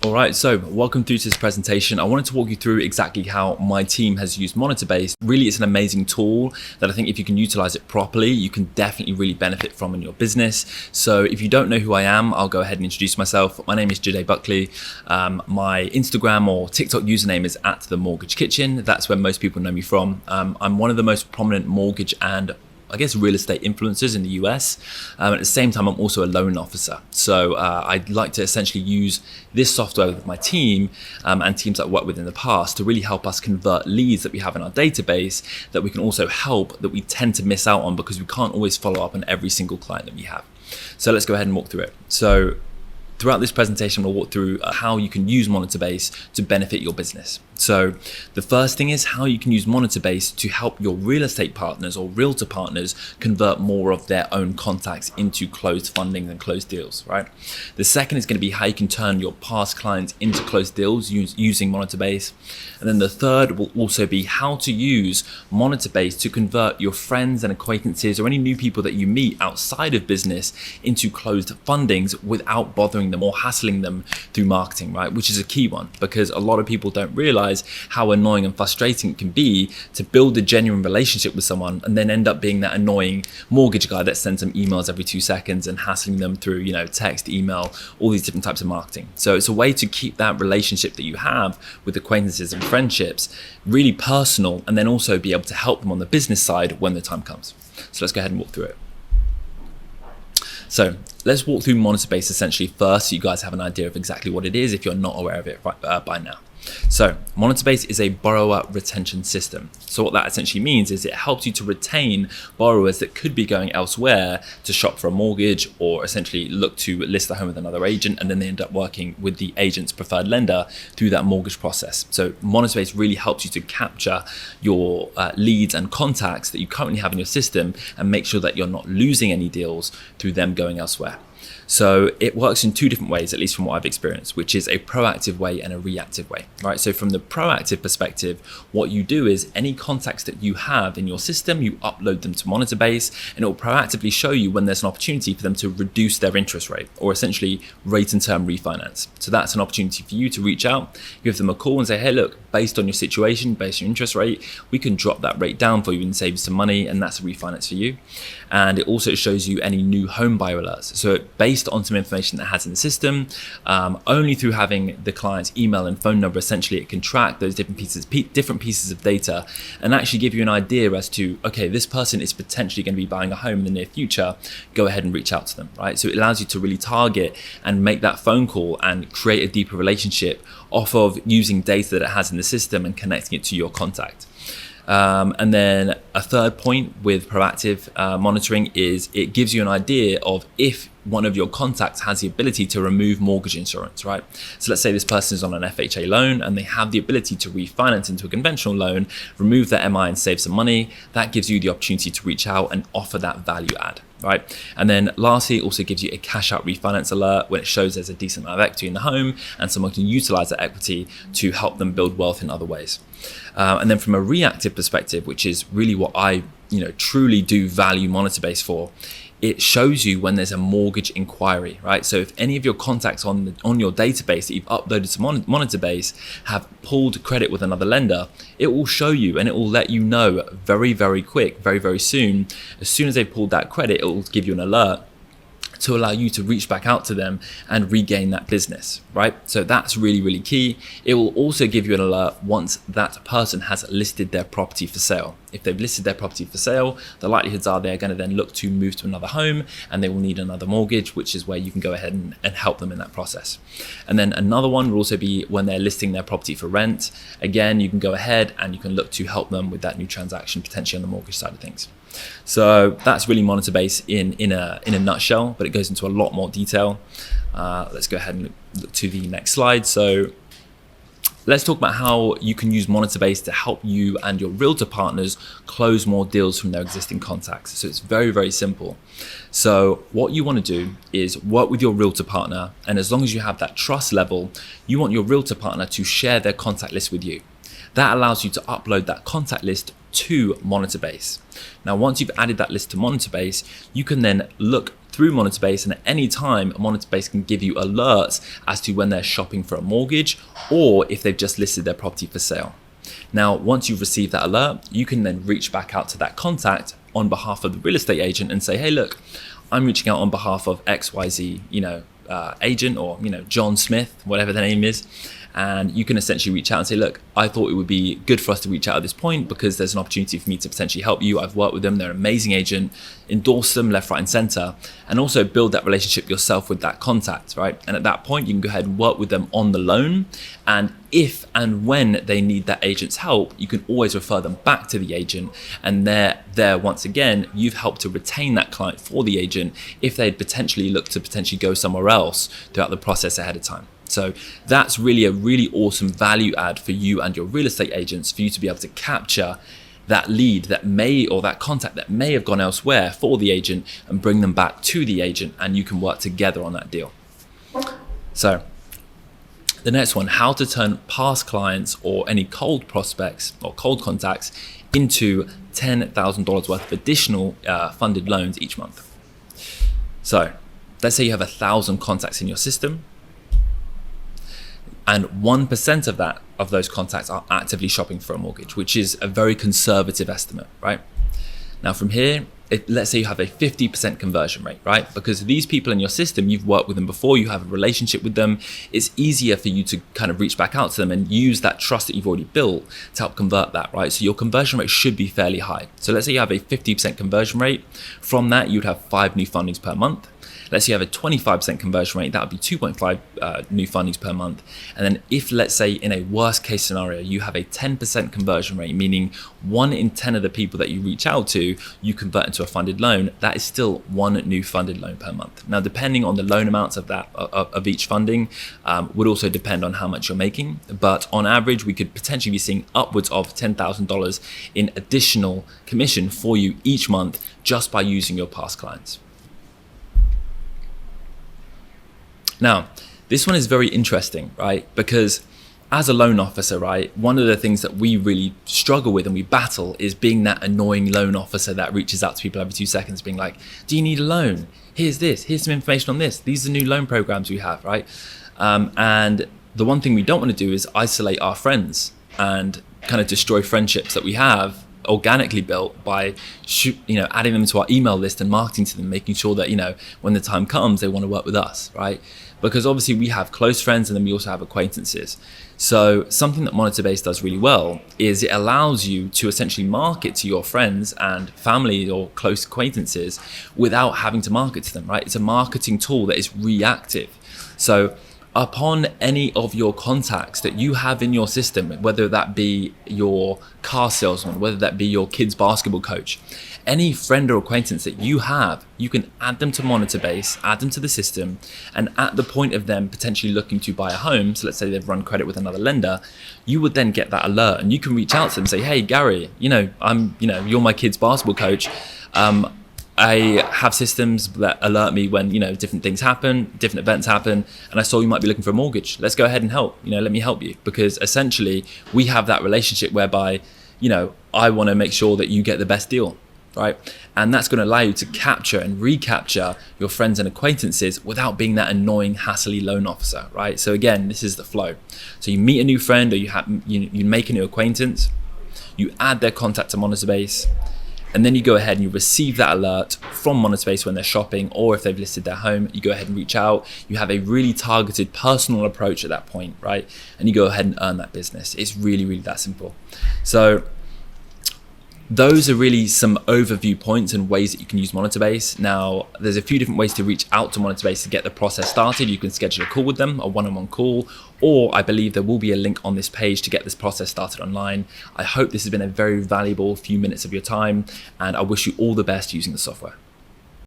All right, so welcome through to this presentation. I wanted to walk you through exactly how my team has used MonitorBase. Really, it's an amazing tool that I think if you can utilize it properly, you can definitely really benefit from in your business. So if you don't know who I am, I'll go ahead and introduce myself. My name is Jide Buckley. My Instagram or TikTok username is @themortgagekitchen. That's where most people know me from. I'm one of the most prominent mortgage and real estate influencers in the US. At the same time, I'm also a loan officer. So I'd like to essentially use this software with my team and teams that I've worked with in the past to really help us convert leads that we have in our database that we can also help that we tend to miss out on because we can't always follow up on every single client that we have. So let's go ahead and walk through it. So throughout this presentation, we'll walk through how you can use MonitorBase to benefit your business. So the first thing is how you can use MonitorBase to help your real estate partners or realtor partners convert more of their own contacts into closed fundings and closed deals, right? The second is going to be how you can turn your past clients into closed deals using MonitorBase. And then the third will also be how to use MonitorBase to convert your friends and acquaintances or any new people that you meet outside of business into closed fundings without bothering them or hassling them through marketing, right? Which is a key one because a lot of people don't realize how annoying and frustrating it can be to build a genuine relationship with someone and then end up being that annoying mortgage guy that sends them emails every 2 seconds and hassling them through, text, email, all these different types of marketing. So it's a way to keep that relationship that you have with acquaintances and friendships really personal and then also be able to help them on the business side when the time comes. So let's go ahead and walk through it. So let's walk through MonitorBase essentially first so you guys have an idea of exactly what it is if you're not aware of it by now. So MonitorBase is a borrower retention system. So what that essentially means is it helps you to retain borrowers that could be going elsewhere to shop for a mortgage or essentially look to list the home with another agent and then they end up working with the agent's preferred lender through that mortgage process. So MonitorBase really helps you to capture your leads and contacts that you currently have in your system and make sure that you're not losing any deals through them going elsewhere. So it works in 2 different ways, at least from what I've experienced, which is a proactive way and a reactive way, right? So from the proactive perspective, what you do is any contacts that you have in your system, you upload them to MonitorBase and it will proactively show you when there's an opportunity for them to reduce their interest rate or essentially rate and term refinance. So that's an opportunity for you to reach out, give them a call and say, hey, look, based on your situation, based on your interest rate, we can drop that rate down for you and save you some money and that's a refinance for you. And it also shows you any new home buyer alerts. So based on some information that it has in the system, only through having the client's email and phone number, essentially it can track those different pieces of data and actually give you an idea as to, okay, this person is potentially going to be buying a home in the near future, go ahead and reach out to them, right? So it allows you to really target and make that phone call and create a deeper relationship off of using data that it has in the system and connecting it to your contact. And then a third point with proactive monitoring is it gives you an idea of if one of your contacts has the ability to remove mortgage insurance, right? So let's say this person is on an FHA loan and they have the ability to refinance into a conventional loan, remove their MI and save some money. That gives you the opportunity to reach out and offer that value add, right? And then lastly, it also gives you a cash out refinance alert when it shows there's a decent amount of equity in the home and someone can utilize that equity to help them build wealth in other ways. And then from a reactive perspective, which is really what I truly do value MonitorBase for, it shows you when there's a mortgage inquiry, right? So if any of your contacts on your database that you've uploaded to MonitorBase have pulled credit with another lender, it will show you and it will let you know very, very quick, very, very soon. As soon as they've pulled that credit, it will give you an alert to allow you to reach back out to them and regain that business, right? So that's really, really key. It will also give you an alert once that person has listed their property for sale. If they've listed their property for sale, the likelihoods are they're going to then look to move to another home and they will need another mortgage, which is where you can go ahead and help them in that process. And then another one will also be when they're listing their property for rent. Again, you can go ahead and you can look to help them with that new transaction, potentially on the mortgage side of things. So that's really MonitorBase in a nutshell, but it goes into a lot more detail. Let's go ahead and look to the next slide. So let's talk about how you can use MonitorBase to help you and your realtor partners close more deals from their existing contacts. So it's very, very simple. So what you want to do is work with your realtor partner, and as long as you have that trust level, you want your realtor partner to share their contact list with you. That allows you to upload that contact list to MonitorBase. Now, once you've added that list to MonitorBase, you can then look through MonitorBase, and at any time, MonitorBase can give you alerts as to when they're shopping for a mortgage or if they've just listed their property for sale. Now, once you've received that alert, you can then reach back out to that contact on behalf of the real estate agent and say, hey, look, I'm reaching out on behalf of XYZ, agent, or, John Smith, whatever the name is. And you can essentially reach out and say, look, I thought it would be good for us to reach out at this point because there's an opportunity for me to potentially help you. I've worked with them. They're an amazing agent. Endorse them left, right, and center. And also build that relationship yourself with that contact, right? And at that point, you can go ahead and work with them on the loan. And if and when they need that agent's help, you can always refer them back to the agent. And there, once again, you've helped to retain that client for the agent if they'd potentially look to go somewhere else throughout the process ahead of time. So that's really a really awesome value add for you and your real estate agents, for you to be able to capture that lead that may, or that contact that may have gone elsewhere for the agent, and bring them back to the agent, and you can work together on that deal. So the next one, how to turn past clients or any cold prospects or cold contacts into $10,000 worth of additional funded loans each month. So let's say you have 1,000 contacts in your system, and 1% of those contacts are actively shopping for a mortgage, which is a very conservative estimate, right? Now from here, let's say you have a 50% conversion rate, right? Because these people in your system, you've worked with them before, you have a relationship with them. It's easier for you to kind of reach back out to them and use that trust that you've already built to help convert that, right? So your conversion rate should be fairly high. So let's say you have a 50% conversion rate. From that, you'd have 5 new fundings per month. Let's say you have a 25% conversion rate, that would be 2.5 new fundings per month. And then if, let's say, in a worst case scenario, you have a 10% conversion rate, meaning 1 in 10 of the people that you reach out to, you convert into a funded loan, that is still 1 new funded loan per month. Now, depending on the loan amounts of each funding, would also depend on how much you're making. But on average, we could potentially be seeing upwards of $10,000 in additional commission for you each month just by using your past clients. Now, this one is very interesting, right? Because as a loan officer, right, one of the things that we really struggle with and we battle is being that annoying loan officer that reaches out to people every 2 seconds being like, do you need a loan? Here's this, here's some information on this. These are new loan programs we have, right? And the one thing we don't want to do is isolate our friends and kind of destroy friendships that we have organically built by adding them to our email list and marketing to them, making sure that when the time comes they want to work with us, right? Because obviously we have close friends and then we also have acquaintances. So something that MonitorBase does really well is it allows you to essentially market to your friends and family or close acquaintances without having to market to them, right? It's a marketing tool that is reactive. So upon any of your contacts that you have in your system, whether that be your car salesman, whether that be your kid's basketball coach, any friend or acquaintance that you have, you can add them to MonitorBase, add them to the system, and at the point of them potentially looking to buy a home, so let's say they've run credit with another lender, you would then get that alert and you can reach out to them and say, hey, Gary, you're my kid's basketball coach. I have systems that alert me when, different things happen, different events happen, and I saw you might be looking for a mortgage. Let's go ahead and help, let me help you. Because essentially we have that relationship whereby, I want to make sure that you get the best deal, right? And that's going to allow you to capture and recapture your friends and acquaintances without being that annoying, hassly loan officer, right? So again, this is the flow. So you meet a new friend or you make a new acquaintance, you add their contact to MonitorBase, and then you go ahead and you receive that alert from MonitorBase when they're shopping, or if they've listed their home, you go ahead and reach out. You have a really targeted personal approach at that point, right? And you go ahead and earn that business. It's really, really that simple. So those are really some overview points and ways that you can use MonitorBase. Now, there's a few different ways to reach out to MonitorBase to get the process started. You can schedule a call with them, a one-on-one call, or I believe there will be a link on this page to get this process started online. I hope this has been a very valuable few minutes of your time, and I wish you all the best using the software.